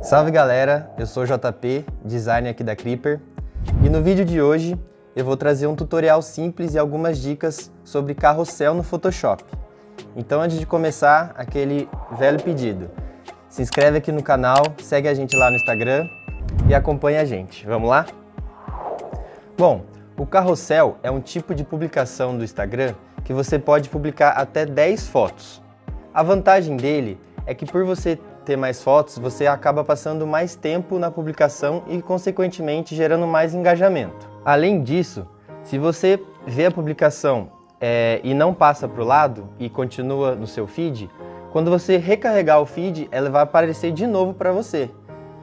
Salve galera, eu sou o JP, designer aqui da Creeper, e no vídeo de hoje eu vou trazer um tutorial simples e algumas dicas sobre carrossel no Photoshop. Então antes de começar, aquele velho pedido, se inscreve aqui no canal, segue a gente lá no Instagram e acompanha a gente, vamos lá? Bom, o carrossel é um tipo de publicação do Instagram que você pode publicar até 10 fotos. A vantagem dele é que por você ter mais fotos, você acaba passando mais tempo na publicação e, consequentemente, gerando mais engajamento. Além disso, se você vê a publicação e não passa para o lado e continua no seu feed, quando você recarregar o feed, ela vai aparecer de novo para você.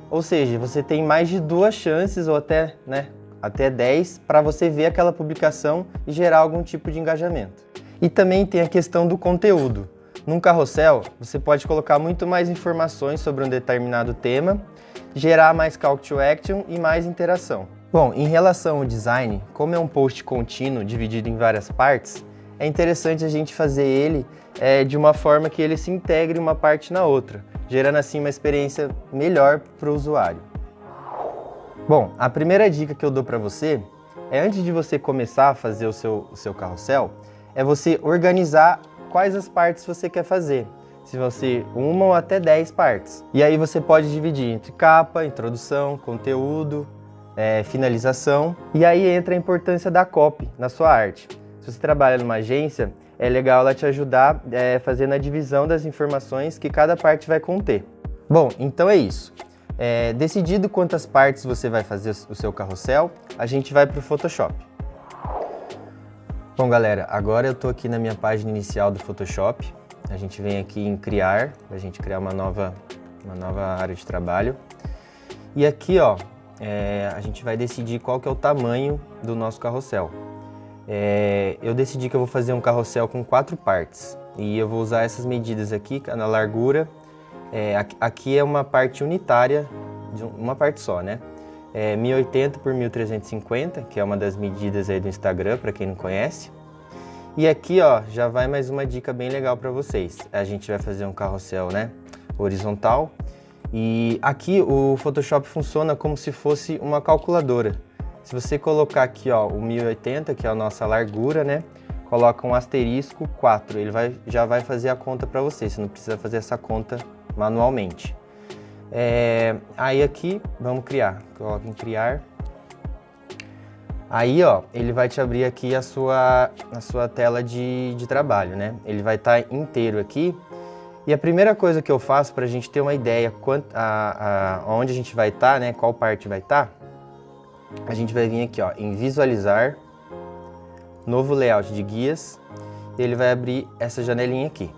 Ou seja, você tem mais de 2 chances, ou até 10, para você ver aquela publicação e gerar algum tipo de engajamento. E também tem a questão do conteúdo. Num carrossel, você pode colocar muito mais informações sobre um determinado tema, gerar mais call to action e mais interação. Bom, em relação ao design, como é um post contínuo dividido em várias partes, é interessante a gente fazer ele de uma forma que ele se integre uma parte na outra, gerando assim uma experiência melhor para o usuário. Bom, a primeira dica que eu dou para você é, antes de você começar a fazer o seu carrossel, é você organizar quais as partes você quer fazer, se você uma ou até 10 partes. E aí você pode dividir entre capa, introdução, conteúdo, finalização. E aí entra a importância da copy na sua arte. Se você trabalha numa agência, é legal ela te ajudar fazendo a divisão das informações que cada parte vai conter. Bom, então é isso. Decidido quantas partes você vai fazer o seu carrossel, a gente vai para o Photoshop. Bom galera, agora eu estou aqui na minha página inicial do Photoshop. A gente vem aqui em criar, para a gente criar uma nova área de trabalho. E aqui ó, a gente vai decidir qual que é o tamanho do nosso carrossel. Eu decidi que eu vou fazer um carrossel com 4 partes. E eu vou usar essas medidas aqui na largura. Aqui é uma parte unitária, de uma parte só, né? 1080 por 1350, que é uma das medidas aí do Instagram, para quem não conhece. E aqui, ó, já vai mais uma dica bem legal para vocês. A gente vai fazer um carrossel, né, horizontal. E aqui o Photoshop funciona como se fosse uma calculadora. Se você colocar aqui, ó, o 1080, que é a nossa largura, né, coloca um asterisco 4, ele já vai fazer a conta para você. Você não precisa fazer essa conta manualmente. Aí aqui, vamos criar. Coloca em criar. Aí, ó, ele vai te abrir aqui a sua tela de trabalho, né? Ele vai estar inteiro aqui. E a primeira coisa que eu faço para a gente ter uma ideia onde a gente vai estar, né? Qual parte vai estar, a gente vai vir aqui, ó, em visualizar, novo layout de guias. Ele vai abrir essa janelinha aqui.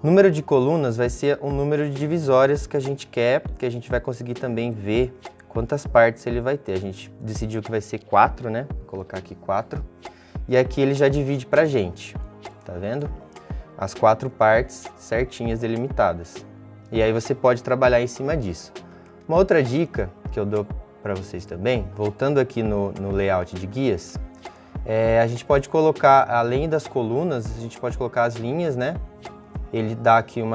Número de colunas vai ser um número de divisórias que a gente quer, que a gente vai conseguir também ver quantas partes ele vai ter. A gente decidiu que vai ser 4, né? Vou colocar aqui 4. E aqui ele já divide pra gente, tá vendo? As 4 partes certinhas delimitadas. E aí você pode trabalhar em cima disso. Uma outra dica que eu dou para vocês também, voltando aqui no layout de guias, a gente pode colocar, além das colunas, a gente pode colocar as linhas, né? Ele dá aqui um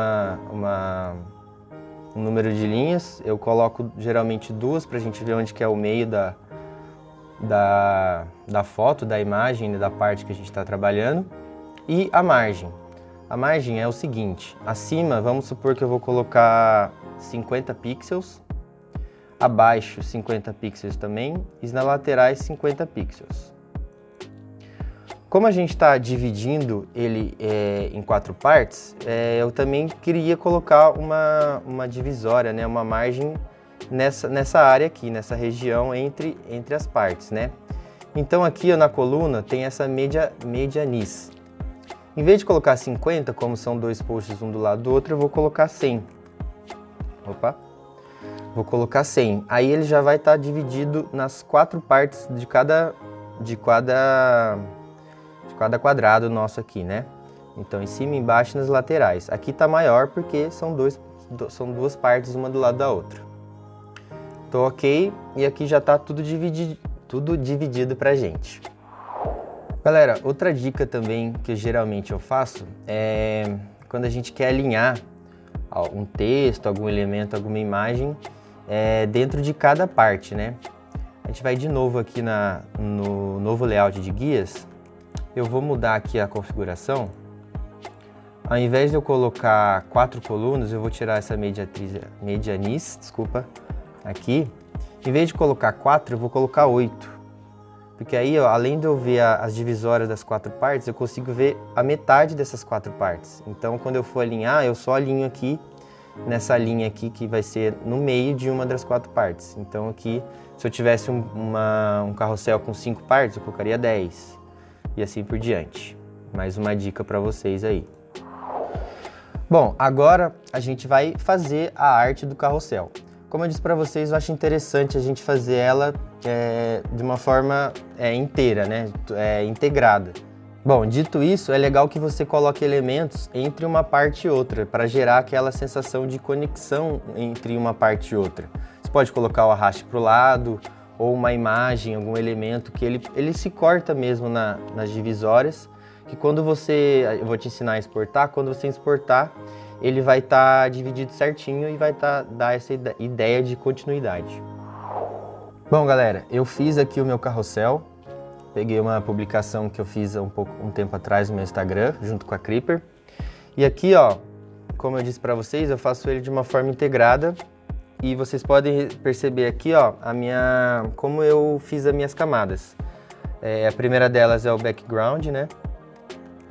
número de linhas. Eu coloco geralmente 2 para a gente ver onde que é o meio da foto, da imagem, da parte que a gente está trabalhando. E a margem. A margem é o seguinte, acima vamos supor que eu vou colocar 50 pixels, abaixo 50 pixels também, e nas laterais 50 pixels. Como a gente está dividindo ele em 4 partes, eu também queria colocar uma divisória, né, uma margem nessa área aqui, nessa região entre as partes, né? Então aqui ó, na coluna tem essa medianice. Em vez de colocar 50, como são 2 posts um do lado do outro, eu vou colocar 100. Opa! Vou colocar 100. Aí ele já vai estar dividido nas 4 partes de cada quadrado nosso aqui, né? Então, em cima, embaixo e nas laterais. Aqui tá maior porque são 2 partes uma do lado da outra. Tô ok, e aqui já tá tudo dividido pra gente. Galera, outra dica também que geralmente eu faço é quando a gente quer alinhar um texto, algum elemento, alguma imagem dentro de cada parte, né? A gente vai de novo aqui no novo layout de guias. Eu vou mudar aqui a configuração. Ao invés de eu colocar 4 colunas, eu vou tirar essa medianice, desculpa, aqui. Em vez de colocar 4, eu vou colocar 8. Porque aí, ó, além de eu ver as divisórias das 4 partes, eu consigo ver a metade dessas 4 partes. Então, quando eu for alinhar, eu só alinho aqui, nessa linha aqui, que vai ser no meio de uma das 4 partes. Então, aqui, se eu tivesse um carrossel com 5 partes, eu colocaria 10. E assim por diante. Mais uma dica para vocês aí. Bom, agora a gente vai fazer a arte do carrossel. Como eu disse para vocês, eu acho interessante a gente fazer ela de uma forma inteira, né? Integrada. Bom, dito isso, é legal que você coloque elementos entre uma parte e outra, para gerar aquela sensação de conexão entre uma parte e outra. Você pode colocar o arraste para o lado, ou uma imagem, algum elemento que ele se corta mesmo nas divisórias, que quando eu vou te ensinar a exportar, quando você exportar, ele vai estar dividido certinho e vai dar essa ideia de continuidade. Bom, galera, eu fiz aqui o meu carrossel. Peguei uma publicação que eu fiz um tempo atrás no meu Instagram, junto com a Creeper. E aqui, ó, como eu disse para vocês, eu faço ele de uma forma integrada. E vocês podem perceber aqui, ó, como eu fiz as minhas camadas. A primeira delas é o background, né?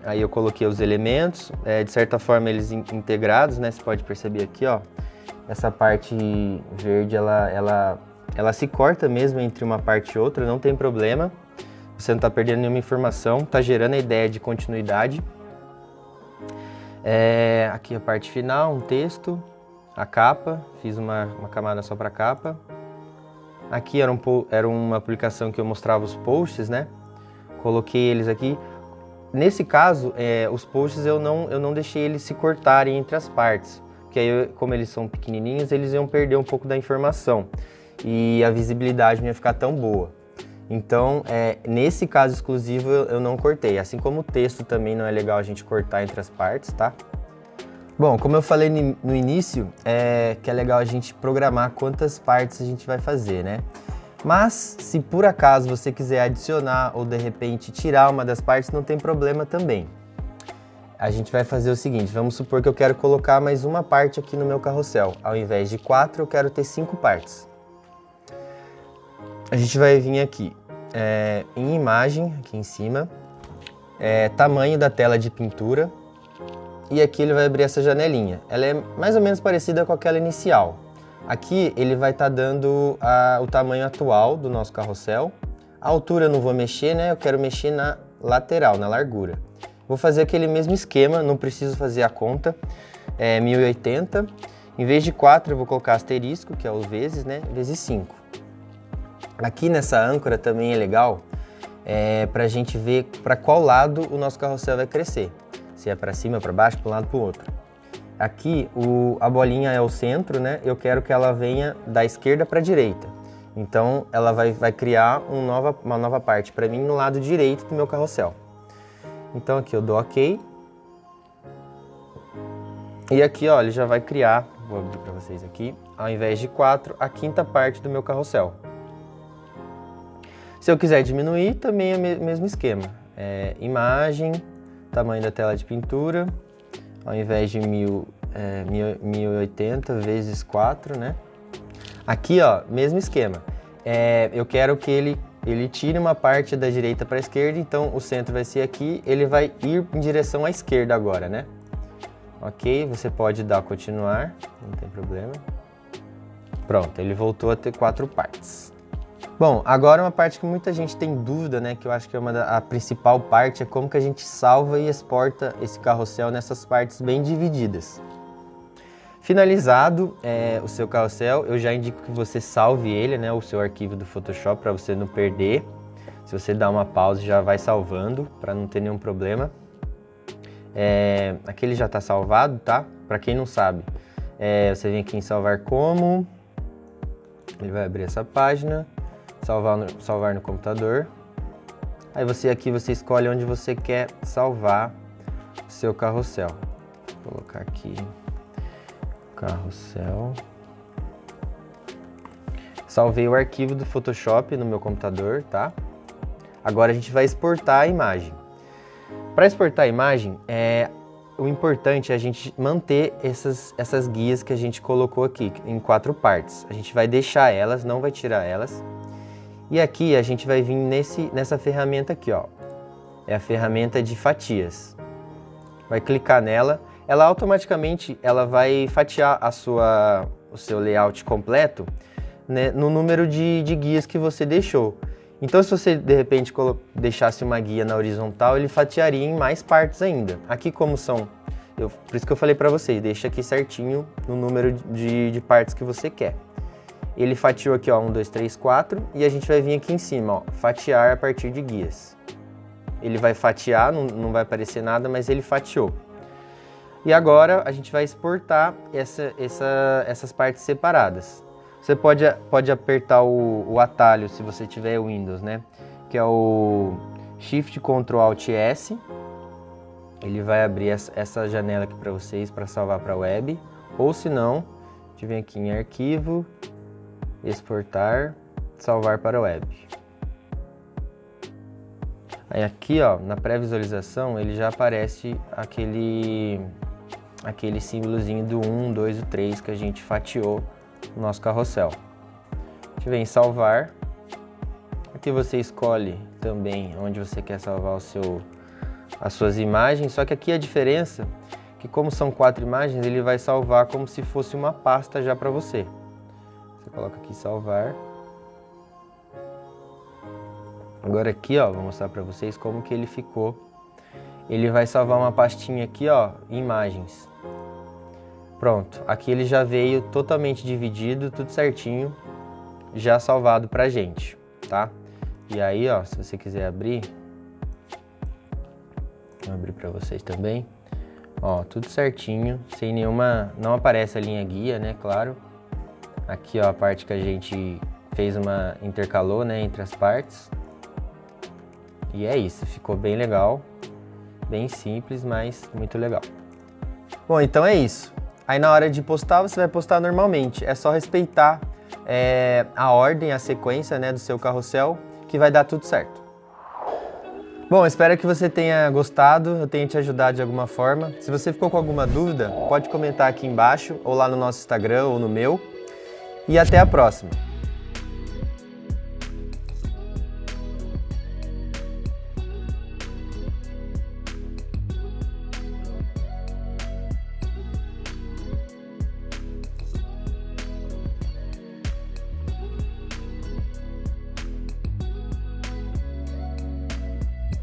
Aí eu coloquei os elementos, de certa forma eles integrados, né? Você pode perceber aqui, ó, essa parte verde, ela se corta mesmo entre uma parte e outra, não tem problema. Você não está perdendo nenhuma informação, está gerando a ideia de continuidade. Aqui a parte final, um texto, a capa, fiz uma camada só para capa. Aqui era uma publicação que eu mostrava os posts, né? Coloquei eles aqui. Nesse caso, os posts eu não deixei eles se cortarem entre as partes, porque aí, como eles são pequenininhos, eles iam perder um pouco da informação e a visibilidade não ia ficar tão boa. Então, nesse caso exclusivo, eu não cortei, assim como o texto também não é legal a gente cortar entre as partes, tá? Bom, como eu falei no início, que é legal a gente programar quantas partes a gente vai fazer, né? Mas, se por acaso você quiser adicionar ou de repente tirar uma das partes, não tem problema também. A gente vai fazer o seguinte, vamos supor que eu quero colocar mais uma parte aqui no meu carrossel. Ao invés de 4, eu quero ter 5 partes. A gente vai vir aqui em imagem, aqui em cima, tamanho da tela de pintura. E aqui ele vai abrir essa janelinha. Ela é mais ou menos parecida com aquela inicial. Aqui ele vai estar dando o tamanho atual do nosso carrossel. A altura eu não vou mexer, né? Eu quero mexer na lateral, na largura. Vou fazer aquele mesmo esquema, não preciso fazer a conta. 1080. Em vez de 4 eu vou colocar asterisco, que é o vezes, né? Vezes 5. Aqui nessa âncora também é legal para a gente ver para qual lado o nosso carrossel vai crescer. Se é para cima, para baixo, para um lado, para o outro. Aqui a bolinha é o centro, né? Eu quero que ela venha da esquerda para a direita. Então ela vai criar uma nova parte para mim no lado direito do meu carrossel. Então aqui eu dou OK. E aqui, ó, ele já vai criar, vou abrir para vocês aqui, ao invés de 4, a quinta parte do meu carrossel. Se eu quiser diminuir, também é o mesmo esquema. Imagem, tamanho da tela de pintura, ao invés de 1080 vezes 4, né? Aqui, ó, mesmo esquema. Eu quero que ele tire uma parte da direita para a esquerda, então o centro vai ser aqui, ele vai ir em direção à esquerda agora, né? Ok, você pode dar continuar, não tem problema. Pronto, ele voltou a ter 4 partes. Bom, agora uma parte que muita gente tem dúvida, né, que eu acho que é a principal parte, é como que a gente salva e exporta esse carrossel nessas partes bem divididas. Finalizado o seu carrossel, eu já indico que você salve ele, né, o seu arquivo do Photoshop, para você não perder. Se você dá uma pausa, já vai salvando, para não ter nenhum problema. Aqui ele já está salvado, tá? Para quem não sabe, você vem aqui em salvar como, ele vai abrir essa página. Salvar no computador. Aí você escolhe onde você quer salvar o seu carrossel. Vou colocar aqui Carrossel. Salvei o arquivo do Photoshop no meu computador, tá? Agora a gente vai exportar a imagem. Para exportar a imagem, o importante é a gente manter essas guias que a gente colocou aqui em 4 partes. A gente vai deixar elas, não vai tirar elas. E aqui a gente vai vir nessa ferramenta aqui, ó. É a ferramenta de fatias. Vai clicar nela, ela automaticamente vai fatiar o seu layout completo, né, no número de guias que você deixou. Então, se você de repente deixasse uma guia na horizontal, ele fatiaria em mais partes ainda. Aqui, como são, por isso que eu falei para vocês, deixa aqui certinho no número de partes que você quer. Ele fatiou aqui, ó, 1, 2, 3, 4, e a gente vai vir aqui em cima, ó, fatiar a partir de guias. Ele vai fatiar, não vai aparecer nada, mas ele fatiou. E agora a gente vai exportar essas partes separadas. Você pode apertar o atalho, se você tiver Windows, né? Que é o Shift Ctrl Alt S. Ele vai abrir essa janela aqui para vocês, para salvar para a web. Ou se não, a gente vem aqui em Arquivo, Exportar, Salvar para a web. Aí aqui, ó, na pré-visualização, ele já aparece aquele símbolozinho do 1, 2 e 3 que a gente fatiou no nosso carrossel. A gente vem em salvar. Aqui você escolhe também onde você quer salvar as suas imagens, só que aqui a diferença é que, como são 4 imagens, ele vai salvar como se fosse uma pasta já para você. Você coloca aqui salvar. Agora aqui, ó, vou mostrar para vocês como que ele ficou. Ele vai salvar uma pastinha aqui, ó, imagens. Pronto, aqui ele já veio totalmente dividido, tudo certinho, já salvado pra gente, tá? E aí, ó, se você quiser abrir, vou abrir pra vocês também. Ó, tudo certinho, sem nenhuma, não aparece a linha guia, né, claro. Aqui, ó, a parte que a gente intercalou, né, entre as partes. E é isso, ficou bem legal, bem simples, mas muito legal. Bom, então é isso. Aí na hora de postar, você vai postar normalmente. É só respeitar a ordem, a sequência, né, do seu carrossel, que vai dar tudo certo. Bom, espero que você tenha gostado, eu tenha te ajudado de alguma forma. Se você ficou com alguma dúvida, pode comentar aqui embaixo, ou lá no nosso Instagram, ou no meu. E até a próxima!